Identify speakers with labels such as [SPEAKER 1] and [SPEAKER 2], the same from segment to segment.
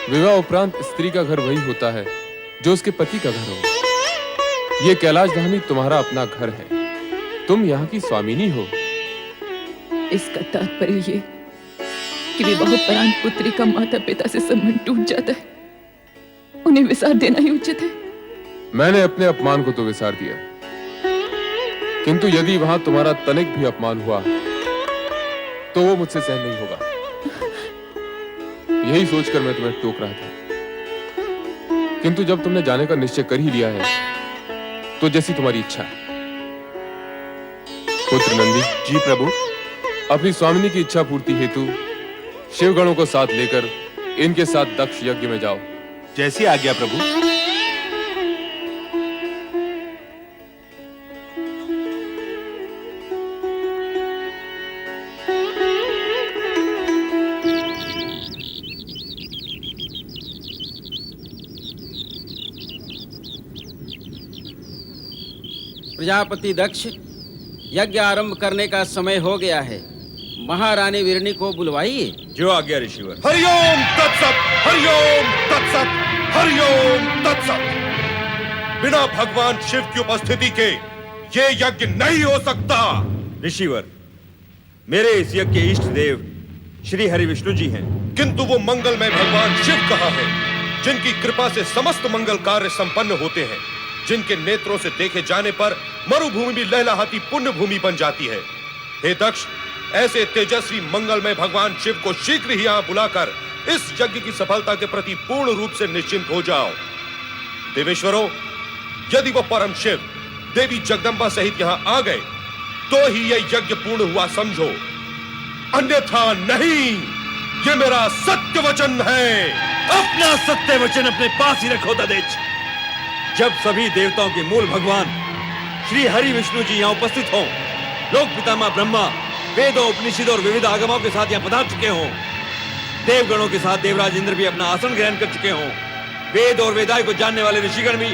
[SPEAKER 1] विवाह उपरांत स्त्री का घर वही होता है जो उसके पति का घर हो। ये कैलाश धामी तुम्हारा अपना घर है, तुम यहाँ की स्वामिनी हो।
[SPEAKER 2] इसका तात्पर्य ये कि विवाह उपरांत पुत्री का माता पिता से संबंध टूट जाता है, उन्हें विसार देना ही उचित है।
[SPEAKER 1] मैंने अपने अपमान को तो विसार दिया, किंतु यदि वहां तुम्हारा तनिक भी अपमान हुआ तो वो मुझसे सहन नहीं होगा। यही सोचकर मैं तुम्हें टोक रहा था, किंतु जब तुमने जाने का निश्चय कर ही लिया है तो जैसी तुम्हारी इच्छा। पुत्र नंदी।
[SPEAKER 3] जी प्रभु।
[SPEAKER 1] अपनी स्वामिनी की इच्छा पूर्ति हेतु शिवगणों को साथ लेकर इनके साथ दक्ष यज्ञ में जाओ।
[SPEAKER 3] जैसी आज्ञा प्रभु।
[SPEAKER 4] प्रजापति दक्ष, यज्ञ आरंभ करने का समय हो गया है। महारानी वीरणी को बुलवाइए।
[SPEAKER 3] जो आज्ञा ऋषिवर।
[SPEAKER 5] हरिओम तत्सत, हरिओम तत्सत, हरिओम तत्सत। बिना भगवान शिव की उपस्थिति के ये यज्ञ नहीं हो सकता।
[SPEAKER 3] ऋषिवर, मेरे इस यज्ञ के इष्ट देव श्री हरि विष्णु जी हैं,
[SPEAKER 5] किंतु वो मंगलमय भगवान शिव कहाँ है, जिनकी कृपा से समस्त मंगल कार्य संपन्न होते हैं, जिनके नेत्रों से देखे जाने पर मरुभूमि भी लहलहाती पुण्य भूमि बन जाती है। हे दक्ष, ऐसे तेजस्वी मंगलमय भगवान शिव को शीघ्र ही यहां बुलाकर इस यज्ञ की सफलता के प्रति पूर्ण रूप से निश्चिंत हो जाओ। देवेश्वरों, यदि वो परम शिव देवी जगदंबा सहित यहां आ गए तो ही यह यज्ञ पूर्ण हुआ समझो, अन्यथा नहीं। ये मेरा सत्य वचन है।
[SPEAKER 3] अपना सत्य वचन अपने पास ही रखो ददेच। जब सभी देवताओं के मूल भगवान श्री हरि विष्णु जी यहाँ उपस्थित हों, लोक पितामह ब्रह्मा वेदों, उपनिषदों और विविध आगमों के साथ यहाँ पधार चुके हों, देवगणों के साथ देवराज इंद्र भी अपना आसन ग्रहण कर चुके हों, वेद और वेदाय को जानने वाले ऋषिगण भी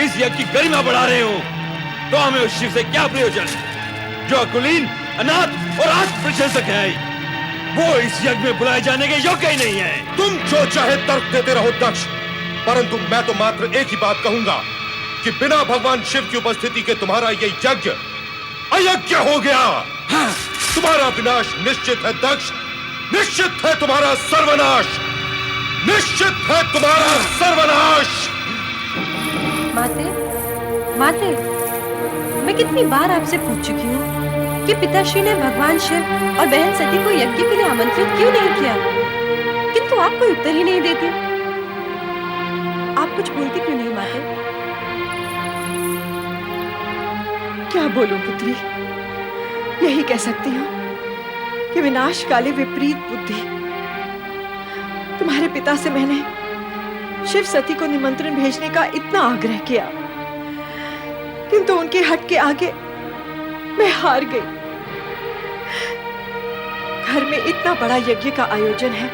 [SPEAKER 3] इस यज्ञ की गरिमा बढ़ा रहे हों, तो हमें उस शिव से क्या प्रयोजन जो अकुलीन, अनाथ और आत्मप्रशंसक है, वो इस यज्ञ में बुलाए जाने के योग्य ही नहीं है।
[SPEAKER 5] तुम जो चाहे तर्क देते रहो दक्ष, परंतु मैं तो मात्र एक ही बात कहूंगा कि बिना भगवान शिव की उपस्थिति के तुम्हारा ये यज्ञ अयज्ञ हो गया। हाँ। तुम्हारा विनाश निश्चित है दक्ष, निश्चित है तुम्हारा सर्वनाश, निश्चित है तुम्हारा सर्वनाश।
[SPEAKER 6] माते, माते, मैं कितनी बार आपसे पूछ चुकी हूँ कि पिताश्री ने भगवान शिव और बहन सती को यज्ञ के लिए आमंत्रित क्यों नहीं किया, किंतु आप कोई उत्तर ही नहीं देते। आप कुछ बोलती क्यों नहीं माते?
[SPEAKER 2] क्या बोलूं पुत्री, यही कह सकती हूँ कि विनाशकाले विपरीत बुद्धि। तुम्हारे पिता से मैंने शिव सती को निमंत्रण भेजने का इतना आग्रह किया, किंतु उनके हट के आगे मैं हार गई। घर में इतना बड़ा यज्ञ का आयोजन है,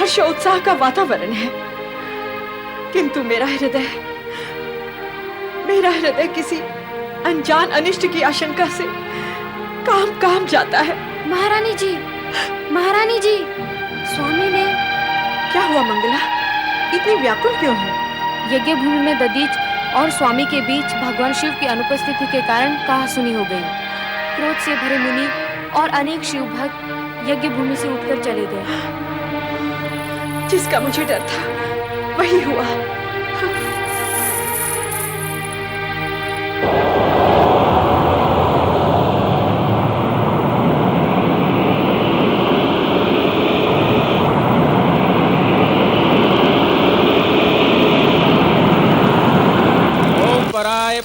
[SPEAKER 2] हर्षोत्साह का वातावरण है, किंतु मेरा हृदय किसी अनजान अनिष्ट की आशंका से काम जाता है।
[SPEAKER 6] महारानी जी, महारानी जी, स्वामी ने।
[SPEAKER 2] क्या हुआ मंगला, इतनी व्याकुल क्यों हो?
[SPEAKER 7] यज्ञ भूमि में ददीच और स्वामी के बीच भगवान शिव की अनुपस्थिति के कारण कहासुनी हो गई। क्रोध से भरे मुनि और अनेक शिव भक्त यज्ञ भूमि से उठकर चले गए।
[SPEAKER 2] जिसका मुझे डर था वही हुआ।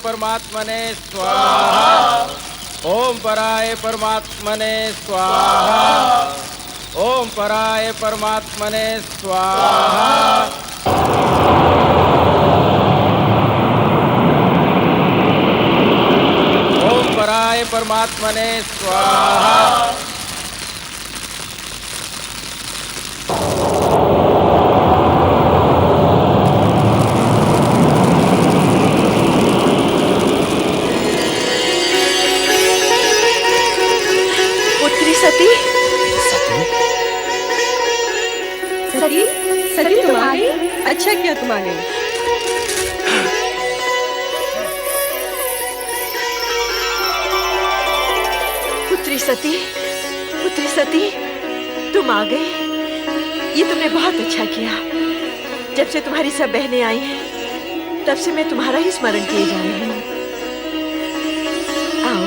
[SPEAKER 4] परमात्मने स्वाहा। ओम पराय परमात्मने स्वाहा। ओम पराय परमात्मने स्वाहा। ओम पराय परमात्मने स्वाहा।
[SPEAKER 6] सती, सती तुम आ गई? अच्छा किया तुम आ गई।
[SPEAKER 8] पुत्री सती, तुम आ गई। ये तुमने बहुत अच्छा किया। जब से तुम्हारी सब बहनें आई हैं, तब से मैं तुम्हारा ही स्मरण किए जा रही हूँ। आओ,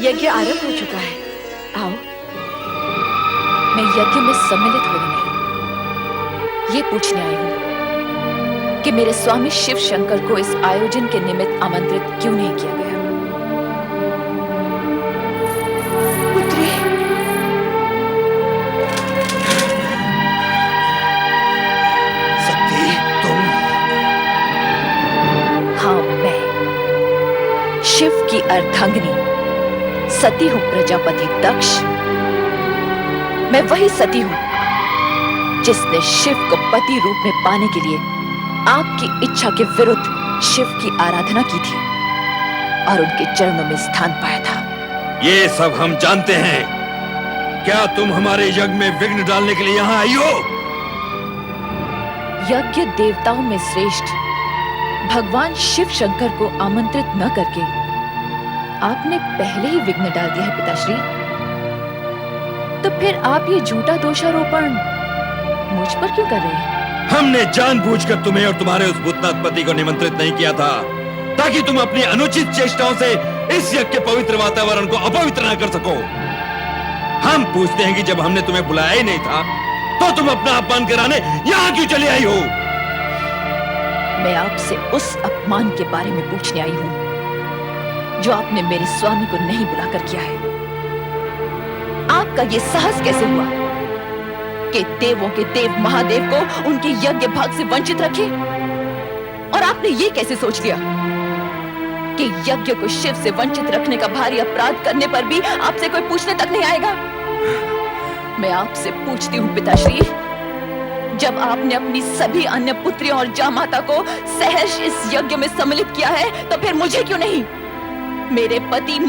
[SPEAKER 8] यज्ञ आरंभ हो चुका है। आओ।
[SPEAKER 2] मैं यज्ञ में सम्मिलित हो नहीं, ये पूछने आई हूँ कि मेरे स्वामी शिव शंकर को इस आयोजन के निमित्त आमंत्रित क्यों नहीं किया गया।
[SPEAKER 8] पुत्री,
[SPEAKER 3] सती, तुम?
[SPEAKER 2] हाँ, मैं शिव की अर्धांगिनी सती हूँ प्रजापति दक्ष। मैं वही सती हूँ जिसने शिव को पति रूप में पाने के लिए आपकी इच्छा के विरुद्ध शिव की आराधना की थी और उनके चरणों में स्थान पाया था।
[SPEAKER 3] ये सब हम जानते हैं। क्या तुम हमारे यज्ञ में विघ्न डालने के लिए यहाँ आई हो?
[SPEAKER 2] यज्ञ देवताओं में श्रेष्ठ भगवान शिव शंकर को आमंत्रित न करके आपने पहले ही विघ्न डाल दिया है पिताश्री। तो फिर आप ये झूठा दोषारोपण मुझ पर क्यों कर रहे हैं?
[SPEAKER 3] हमने जानबूझकर तुम्हें और तुम्हारे उस भूतनाथ पति को निमंत्रित नहीं किया था ताकि तुम अपनी अनुचित चेष्टाओं से इस यज्ञ के पवित्र वातावरण को अपवित्र न कर सको। हम पूछते हैं कि जब हमने तुम्हें बुलाया ही नहीं था तो तुम अपना अपमान कराने यहाँ क्यों चली आई हो?
[SPEAKER 2] मैं आपसे उस अपमान के बारे में पूछने आई हूँ जो आपने मेरे स्वामी को नहीं बुलाकर किया है। आपका ये साहस कैसे हुआ कि देवों के देव महादेव को उनके यज्ञ भाग से वंचित रखे? और आपने ये कैसे सोच लिया कि यज्ञ को शिव से वंचित रखने का भारी अपराध करने पर भी आपसे कोई पूछने तक नहीं आएगा? मैं आपसे पूछती हूँ पिताश्री, जब आपने अपनी सभी अन्य पुत्रियों और जामाता को सहर्ष इस यज्ञ में सम्मिलित किया है तो फिर मुझे क्यों नहीं? मेरे पति